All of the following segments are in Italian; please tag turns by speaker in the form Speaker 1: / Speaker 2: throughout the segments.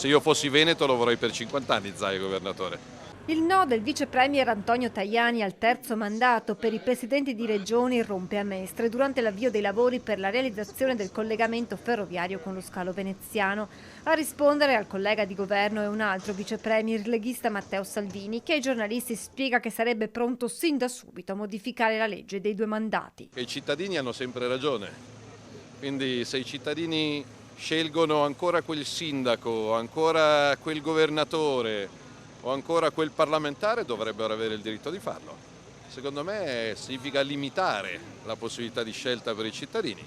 Speaker 1: Se io fossi veneto lo vorrei per 50 anni Zaia governatore.
Speaker 2: Il no del vice premier Antonio Tajani al terzo mandato per i presidenti di regioni rompe a Mestre durante l'avvio dei lavori per la realizzazione del collegamento ferroviario con lo scalo veneziano. A rispondere al collega di governo è un altro vice premier leghista Matteo Salvini, che ai giornalisti spiega che sarebbe pronto sin da subito a modificare la legge dei 2 mandati.
Speaker 1: I cittadini hanno sempre ragione, quindi se i cittadini scelgono ancora quel sindaco, ancora quel governatore o ancora quel parlamentare, dovrebbero avere il diritto di farlo. Secondo me significa limitare la possibilità di scelta per i cittadini.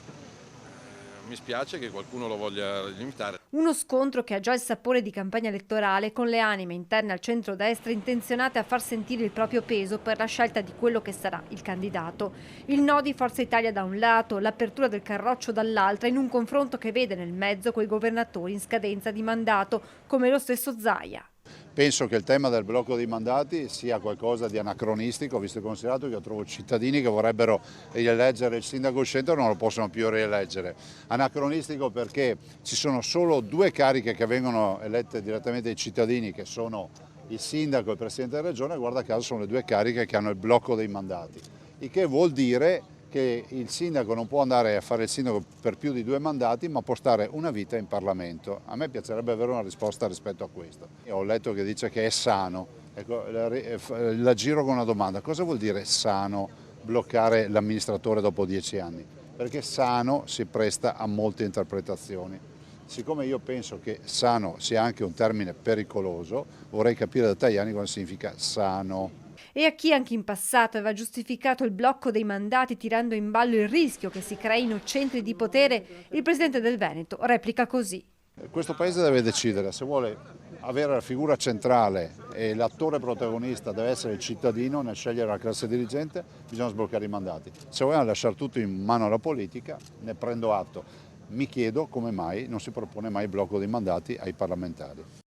Speaker 1: Mi spiace che qualcuno lo voglia limitare.
Speaker 2: Uno scontro che ha già il sapore di campagna elettorale, con le anime interne al centro-destra intenzionate a far sentire il proprio peso per la scelta di quello che sarà il candidato. Il no di Forza Italia da un lato, l'apertura del Carroccio dall'altra, in un confronto che vede nel mezzo quei governatori in scadenza di mandato, come lo stesso Zaia.
Speaker 3: Penso che il tema del blocco dei mandati sia qualcosa di anacronistico, visto e considerato che io trovo cittadini che vorrebbero rieleggere il sindaco uscente e non lo possono più rieleggere. Anacronistico perché ci sono solo 2 cariche che vengono elette direttamente dai cittadini, che sono il sindaco e il presidente della regione, e guarda caso sono le 2 cariche che hanno il blocco dei mandati, il che vuol dire che il sindaco non può andare a fare il sindaco per più di 2 mandati, ma può stare una vita in Parlamento. A me piacerebbe avere una risposta rispetto a questo. Io ho letto che dice che è sano, ecco, la giro con una domanda: cosa vuol dire sano bloccare l'amministratore dopo 10 anni? Perché sano si presta a molte interpretazioni. Siccome io penso che sano sia anche un termine pericoloso, vorrei capire da Tajani cosa significa sano.
Speaker 2: E a chi anche in passato aveva giustificato il blocco dei mandati tirando in ballo il rischio che si creino centri di potere, il presidente del Veneto replica così.
Speaker 3: Questo Paese deve decidere se vuole avere la figura centrale e l'attore protagonista deve essere il cittadino nel scegliere la classe dirigente, bisogna sbloccare i mandati. Se vogliamo lasciare tutto in mano alla politica, ne prendo atto. Mi chiedo come mai non si propone mai il blocco dei mandati ai parlamentari.